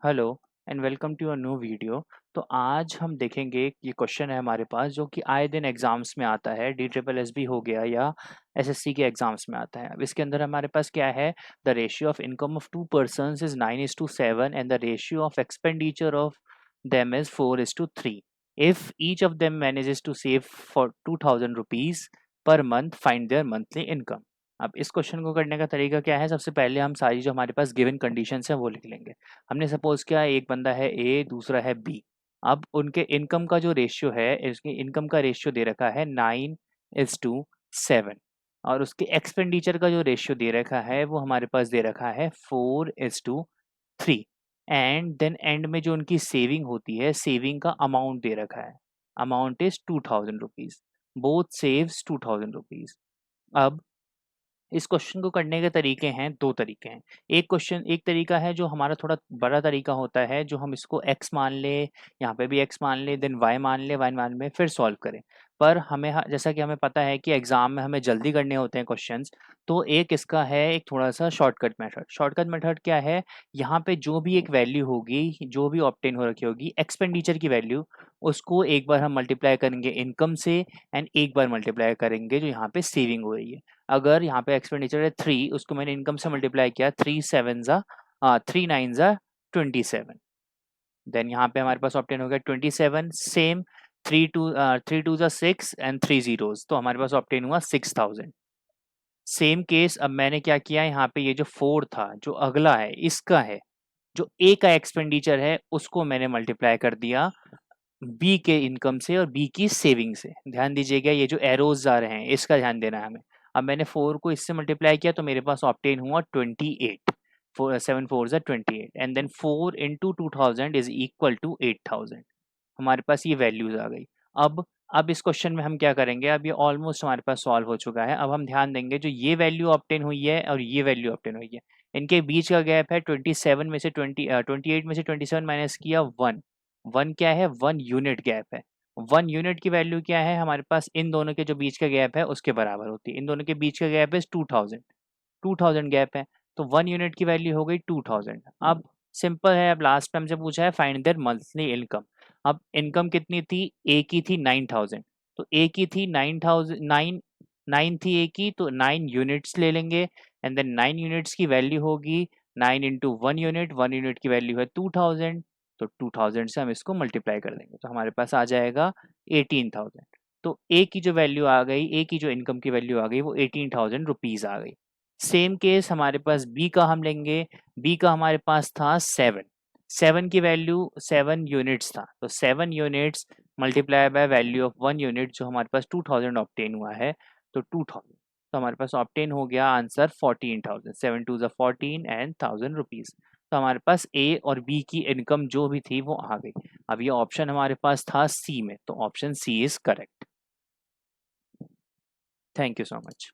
Hello and welcome to a new video. तो आज हम देखेंगे ये क्वेश्चन है हमारे पास जो कि आए दिन एग्जाम्स में आता है, डी ट्रिपल एस बी हो गया या एसएससी के एग्जाम्स में आता है। अब इसके अंदर हमारे पास क्या है, the ratio of income of two persons is 9:7 and the ratio of expenditure of them is 4:3। If each of them manages to save for 2000 rupees per month, find their monthly income. अब इस question को करने का तरीका क्या है, सबसे पहले हम सारी जो हमारे पास गिवन कंडीशंस है वो लिख लेंगे। हमने सपोज किया एक बंदा है ए, दूसरा है बी। अब उनके इनकम का जो रेशियो है, इसके इनकम का रेशियो दे रखा है 9:7 और उसके एक्सपेंडिचर का जो रेशियो दे रखा है वो हमारे पास दे रखा है 4:3। एंड देन एंड में जो उनकी सेविंग होती है, सेविंग का अमाउंट दे रखा है, amount is 2000 rupees. Both saves 2000 rupees. अब इस क्वेश्चन को करने के तरीके हैं, दो तरीके हैं। एक तरीका है जो हमारा थोड़ा बड़ा तरीका होता है, जो हम इसको x मान ले, यहाँ पे भी x मान ले, देन y मान ले, y मान में फिर सॉल्व करें। पर हमें जैसा कि हमें पता है कि एग्जाम में हमें जल्दी करने होते हैं क्वेश्चंस, तो एक इसका है एक थोड़ा सा शॉर्टकट मेथड। शॉर्टकट मेथड क्या है, यहाँ पे जो भी एक वैल्यू होगी, जो भी ऑब्टेन हो रखी होगी एक्सपेंडिचर की वैल्यू, उसको एक बार हम मल्टीप्लाई करेंगे इनकम से एंड एक बार मल्टीप्लाई करेंगे जो यहाँ पे सेविंग हो रही है। अगर यहाँ पे एक्सपेंडिचर है 3, उसको मैंने इनकम से मल्टीप्लाई किया, 3 9 देन यहाँ पे हमारे पास ऑप्टेन हो गया 27। सेम 3 2 6 एंड 3 zeros, तो हमारे पास ऑप्टेन हुआ 6000। सेम केस अब मैंने क्या किया, यहाँ पे ये जो 4 था जो अगला है इसका है, जो ए का एक्सपेंडिचर है उसको मैंने मल्टीप्लाई कर दिया बी के इनकम से और बी की सेविंग से। ध्यान दीजिएगा ये जो एरोज आ रहे हैं इसका ध्यान देना है हमें। अब मैंने 4 को इससे मल्टीप्लाई किया तो मेरे पास ऑप्टेन हुआ 28। 7 4 28 and then 4 into 2000 is equal to 8000। हमारे पास ये वैल्यूज आ गई। अब इस क्वेश्चन में हम क्या करेंगे, अब ये ऑलमोस्ट हमारे पास सॉल्व हो चुका है। अब हम ध्यान देंगे जो ये वैल्यू ऑप्टेन हुई है और ये वैल्यू ऑप्टेन हुई है, इनके बीच का गैप है 27 में से 28 में से 27 माइनस किया 1। 1 क्या है, 1 यूनिट गैप है। 1 यूनिट की वैल्यू क्या है हमारे पास, इन दोनों के जो बीच का गैप है उसके बराबर होती है। इन दोनों के बीच का गैप है 2000, 2000 गैप है, तो 1 यूनिट की वैल्यू हो गई 2000। अब सिंपल है, अब लास्ट में हमसे पूछा है फाइंड देयर मंथली इनकम। अब इनकम कितनी थी, ए की थी 9000, तो ए की थी 9000, 9 थी ए की, तो 9 यूनिट्स ले लेंगे एंड देन 9 यूनिट्स की वैल्यू होगी 9 इंटू 1 यूनिट, 1 यूनिट की वैल्यू है 2000, तो 2000 से हम इसको मल्टीप्लाई कर देंगे तो हमारे पास आ जाएगा 18000। तो ए की जो वैल्यू आ गई, ए की जो इनकम की वैल्यू आ गई वो 18000 रुपीज आ गई। सेम केस हमारे पास बी का हम लेंगे। बी का हमारे पास था 7, 7 की वैल्यू 7 यूनिट्स था, तो 7 units multiply by value of 1 unit जो हमारे पास 2000 ऑब्टेन हुआ है, तो 2000, तो हमारे पास ऑब्टेन हो गया आंसर 14000। 7 2 14 and 1000 rupees. तो हमारे पास ए और बी की इनकम जो भी थी वो आ गई। अब ये ऑप्शन हमारे पास था सी में, तो option C is correct. Thank you so much.